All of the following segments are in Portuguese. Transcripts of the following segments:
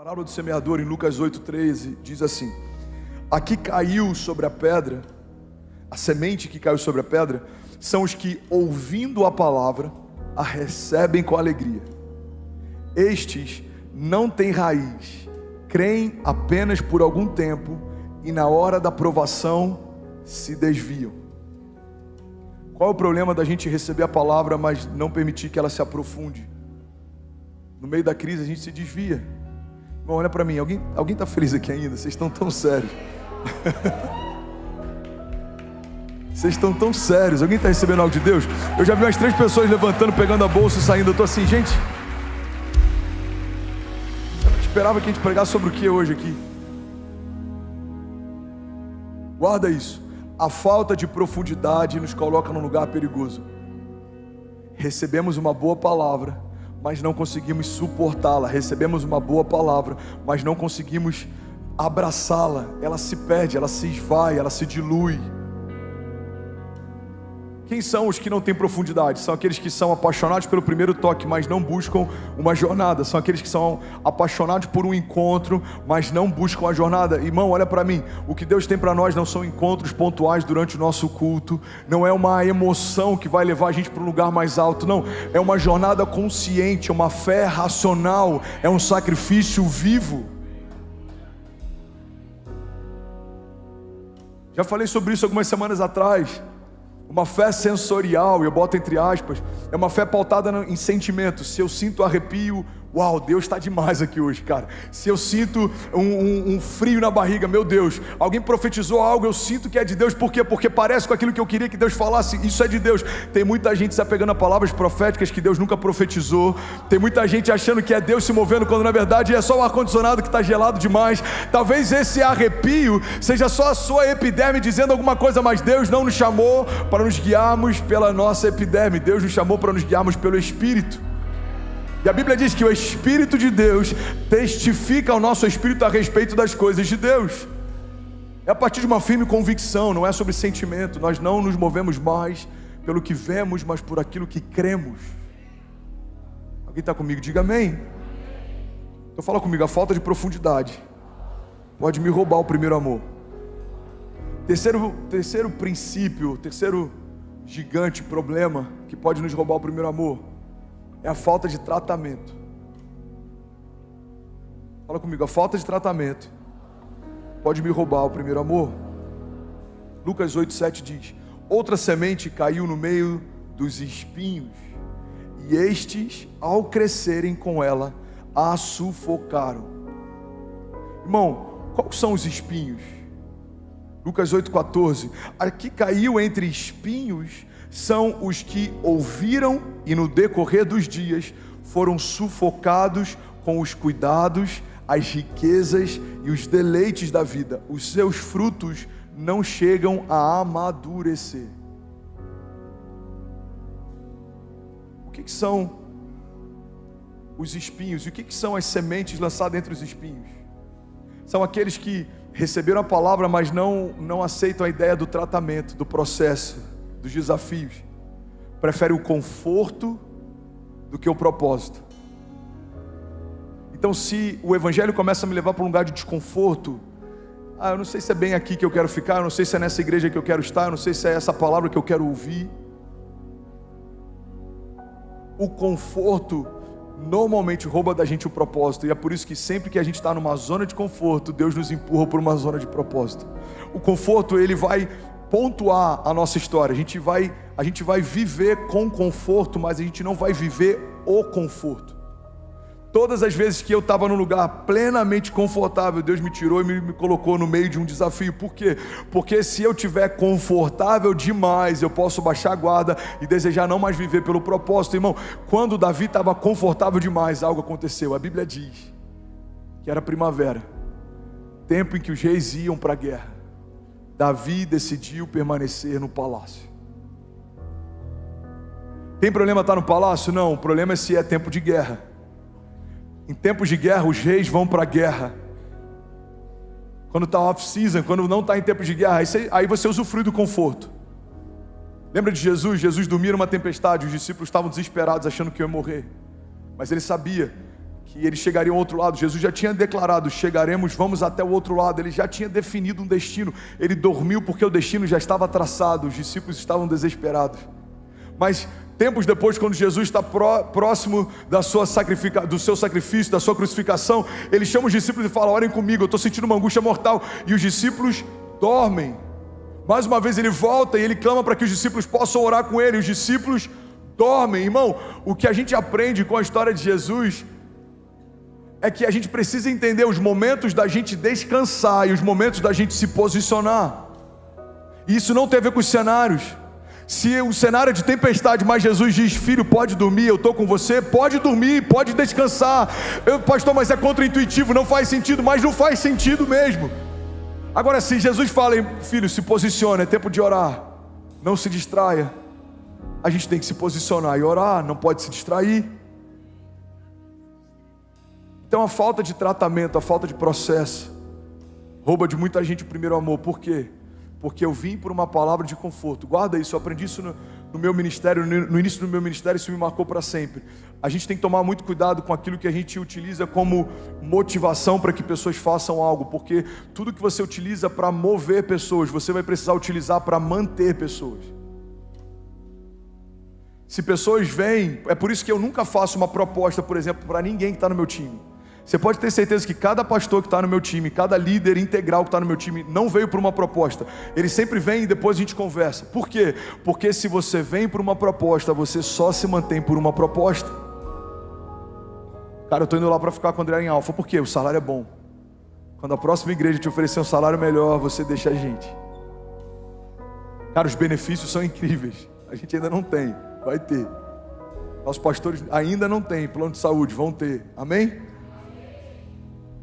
parábola do semeador em Lucas 8,13 diz assim: aqui caiu sobre a pedra, a semente que caiu sobre a pedra, são os que, ouvindo a palavra, a recebem com alegria. Estes não têm raiz, creem apenas por algum tempo e na hora da provação se desviam. Qual é o problema da gente receber a palavra, mas não permitir que ela se aprofunde? No meio da crise a gente se desvia. Bom, olha para mim, alguém está feliz aqui ainda? Vocês estão tão sérios. Vocês estão tão sérios. Alguém está recebendo algo de Deus? Eu já vi umas 3 pessoas levantando, pegando a bolsa e saindo. Eu estou assim, gente, eu esperava que a gente pregasse sobre o que hoje aqui? Guarda isso. A falta de profundidade nos coloca num lugar perigoso. Recebemos uma boa palavra, mas não conseguimos suportá-la. Recebemos uma boa palavra, mas não conseguimos abraçá-la. Ela se perde, ela se esvai, ela se dilui. Quem são os que não têm profundidade? São aqueles que são apaixonados pelo primeiro toque, mas não buscam uma jornada. São aqueles que são apaixonados por um encontro, mas não buscam a jornada. Irmão, olha para mim, o que Deus tem para nós não são encontros pontuais durante o nosso culto, não é uma emoção que vai levar a gente para um lugar mais alto, não, é uma jornada consciente, é uma fé racional, é um sacrifício vivo. Já falei sobre isso algumas semanas atrás. Uma fé sensorial, eu boto entre aspas, é uma fé pautada em sentimentos. Se eu sinto arrepio, uau, Deus está demais aqui hoje, cara. Se eu sinto um frio na barriga, meu Deus, alguém profetizou algo, eu sinto que é de Deus. Por quê? Porque parece com aquilo que eu queria que Deus falasse, isso é de Deus. Tem muita gente se apegando a palavras proféticas que Deus nunca profetizou. Tem muita gente achando que é Deus se movendo, quando na verdade é só o ar-condicionado que está gelado demais. Talvez esse arrepio seja só a sua epiderme dizendo alguma coisa, mas Deus não nos chamou para nos guiarmos pela nossa epiderme. Deus nos chamou para nos guiarmos pelo Espírito. E a Bíblia diz que o Espírito de Deus testifica ao nosso espírito a respeito das coisas de Deus. É a partir de uma firme convicção, não é sobre sentimento. Nós não nos movemos mais pelo que vemos, mas por aquilo que cremos. Alguém está comigo? Diga amém. Então fala comigo, a falta de profundidade pode me roubar o primeiro amor. Terceiro princípio, terceiro gigante problema que pode nos roubar o primeiro amor é a falta de tratamento. Fala comigo, a falta de tratamento pode me roubar o primeiro amor. Lucas 8,7 diz: outra semente caiu no meio dos espinhos, e estes, ao crescerem com ela, a sufocaram. Irmão, quais são os espinhos? Lucas 8,14: aqui caiu entre espinhos são os que ouviram e no decorrer dos dias foram sufocados com os cuidados, as riquezas e os deleites da vida. Os seus frutos não chegam a amadurecer. O que são os espinhos? E o que são as sementes lançadas entre os espinhos? São aqueles que receberam a palavra, mas não aceitam a ideia do tratamento, do processo, dos desafios. Preferem o conforto do que o propósito. Então, se o evangelho começa a me levar para um lugar de desconforto, eu não sei se é bem aqui que eu quero ficar, eu não sei se é nessa igreja que eu quero estar, eu não sei se é essa palavra que eu quero ouvir. O conforto normalmente rouba da gente o propósito, e é por isso que sempre que a gente está numa zona de conforto, Deus nos empurra para uma zona de propósito. O conforto, ele vai pontuar a nossa história. A gente vai viver com conforto, mas a gente não vai viver o conforto. Todas as vezes que eu estava num lugar plenamente confortável, Deus me tirou e me colocou no meio de um desafio. Por quê? Porque se eu estiver confortável demais, eu posso baixar a guarda e desejar não mais viver pelo propósito. Irmão, quando Davi estava confortável demais, algo aconteceu. A Bíblia diz que era primavera, tempo em que os reis iam para a guerra. Davi decidiu permanecer no palácio. Tem problema estar no palácio? Não, o problema é se é tempo de guerra. Em tempos de guerra, os reis vão para a guerra. Quando está off-season, quando não está em tempo de guerra, aí você usufrui do conforto. Lembra de Jesus? Jesus dormia numa tempestade, os discípulos estavam desesperados, achando que ia morrer. Mas ele sabia que eles chegariam ao outro lado. Jesus já tinha declarado: chegaremos, vamos até o outro lado. Ele já tinha definido um destino. Ele dormiu porque o destino já estava traçado. Os discípulos estavam desesperados. Mas tempos depois, quando Jesus está próximo do seu sacrifício, da sua crucificação, ele chama os discípulos e fala: orem comigo, eu estou sentindo uma angústia mortal. E os discípulos dormem. Mais uma vez ele volta e ele clama para que os discípulos possam orar com ele. Os discípulos dormem. Irmão, o que a gente aprende com a história de Jesus é que a gente precisa entender os momentos da gente descansar e os momentos da gente se posicionar. E isso não tem a ver com os cenários. Se o cenário é de tempestade, mas Jesus diz: filho, pode dormir, eu estou com você, pode dormir, pode descansar. Pastor, mas é contra-intuitivo, não faz sentido. Mas não faz sentido mesmo. Agora, se Jesus fala: filho, se posicione, é tempo de orar, não se distraia, a gente tem que se posicionar e orar, não pode se distrair. Então a falta de tratamento, a falta de processo rouba de muita gente o primeiro amor. Por quê? Porque eu vim por uma palavra de conforto. Guarda isso, eu aprendi isso no meu ministério, no início do meu ministério, isso me marcou para sempre. A gente tem que tomar muito cuidado com aquilo que a gente utiliza como motivação para que pessoas façam algo, porque tudo que você utiliza para mover pessoas, você vai precisar utilizar para manter pessoas. Se pessoas vêm, é por isso que eu nunca faço uma proposta, por exemplo, para ninguém que está no meu time. Você pode ter certeza que cada pastor que está no meu time, cada líder integral que está no meu time, não veio por uma proposta. Ele sempre vem e depois a gente conversa. Por quê? Porque se você vem por uma proposta, você só se mantém por uma proposta. Cara, eu estou indo lá para ficar com o André em Alfa. Por quê? O salário é bom. Quando a próxima igreja te oferecer um salário melhor, você deixa a gente. Cara, os benefícios são incríveis. A gente ainda não tem, vai ter. Nossos pastores ainda não têm plano de saúde, vão ter. Amém?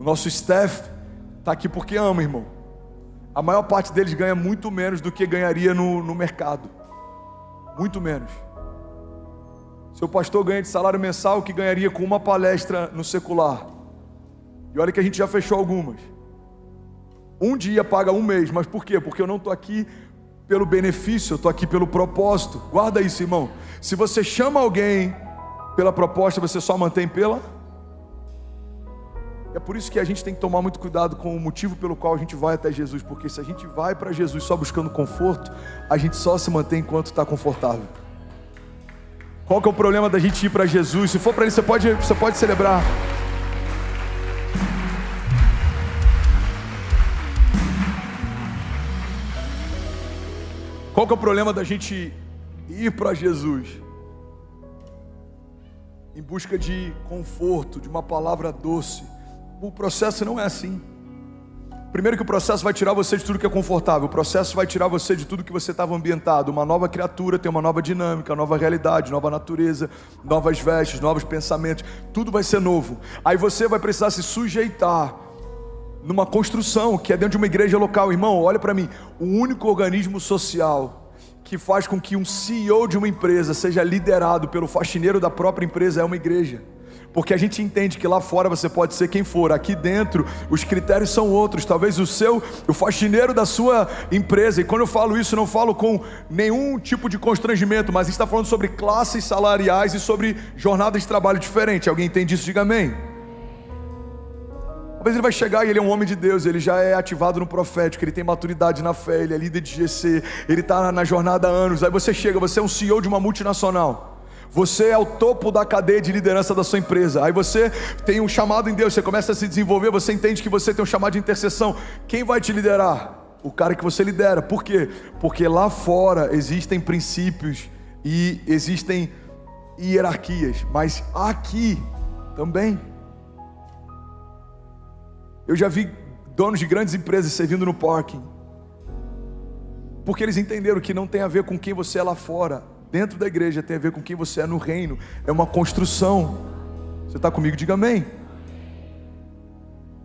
O nosso staff está aqui porque ama, irmão. A maior parte deles ganha muito menos do que ganharia no mercado. Muito menos. Seu pastor ganha de salário mensal o que ganharia com uma palestra no secular. E olha que a gente já fechou algumas. Um dia paga um mês, mas por quê? Porque eu não estou aqui pelo benefício, eu estou aqui pelo propósito. Guarda isso, irmão. Se você chama alguém pela proposta, você só mantém pela... É por isso que a gente tem que tomar muito cuidado com o motivo pelo qual a gente vai até Jesus, porque se a gente vai para Jesus só buscando conforto, a gente só se mantém enquanto está confortável. Qual que é o problema da gente ir para Jesus? Se for para Ele, você pode celebrar. Qual que é o problema da gente ir para Jesus? Em busca de conforto, de uma palavra doce. O processo não é assim. Primeiro que o processo vai tirar você de tudo que é confortável. O processo vai tirar você de tudo que você estava ambientado. Uma nova criatura tem uma nova dinâmica, nova realidade, nova natureza, novas vestes, novos pensamentos. Tudo vai ser novo. Aí você vai precisar se sujeitar numa construção que é dentro de uma igreja local. Irmão, olha para mim. O único organismo social que faz com que um CEO de uma empresa seja liderado pelo faxineiro da própria empresa é uma igreja. Porque a gente entende que lá fora você pode ser quem for, aqui dentro os critérios são outros. Talvez o faxineiro da sua empresa, e quando eu falo isso, não falo com nenhum tipo de constrangimento, mas a gente está falando sobre classes salariais e sobre jornadas de trabalho diferentes. Alguém entende isso? Diga amém. Talvez ele vai chegar e ele é um homem de Deus, ele já é ativado no profético, ele tem maturidade na fé, ele é líder de GC, ele está na jornada há anos. Aí você chega, você é um CEO de uma multinacional. Você é o topo da cadeia de liderança da sua empresa. Aí você tem um chamado em Deus, você começa a se desenvolver, você entende que você tem um chamado de intercessão. Quem vai te liderar? O cara que você lidera. Por quê? Porque lá fora existem princípios e existem hierarquias, mas aqui também. Eu já vi donos de grandes empresas servindo no parking, porque eles entenderam que não tem a ver com quem você é lá fora. Dentro da igreja tem a ver com quem você é no reino. É uma construção. Você está comigo? Diga amém.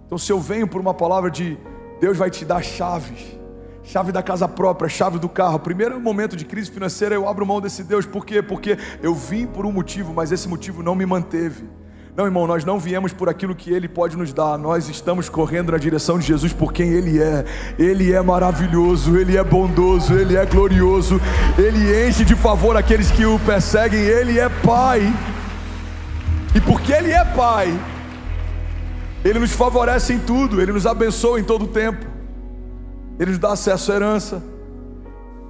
Então se eu venho por uma palavra de Deus vai te dar chaves, chave da casa própria, chave do carro. Primeiro momento de crise financeira eu abro mão desse Deus. Por quê? Porque eu vim por um motivo, mas esse motivo não me manteve. Não, irmão, nós não viemos por aquilo que Ele pode nos dar. Nós estamos correndo na direção de Jesus por quem Ele é. Ele é maravilhoso, Ele é bondoso, Ele é glorioso. Ele enche de favor aqueles que o perseguem. Ele é Pai. E porque Ele é Pai, Ele nos favorece em tudo, Ele nos abençoa em todo o tempo, Ele nos dá acesso à herança.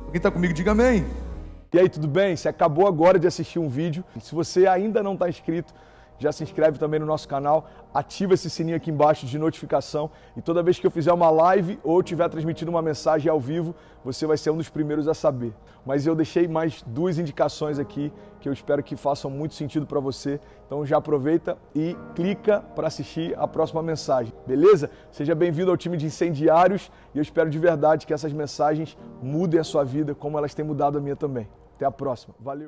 Quem está comigo, diga amém. E aí, tudo bem? Você acabou agora de assistir um vídeo. Se você ainda não está inscrito, já se inscreve também no nosso canal, ativa esse sininho aqui embaixo de notificação e toda vez que eu fizer uma live ou estiver transmitindo uma mensagem ao vivo, você vai ser um dos primeiros a saber. Mas eu deixei mais 2 indicações aqui que eu espero que façam muito sentido para você. Então já aproveita e clica para assistir a próxima mensagem, beleza? Seja bem-vindo ao time de incendiários e eu espero de verdade que essas mensagens mudem a sua vida como elas têm mudado a minha também. Até a próxima. Valeu!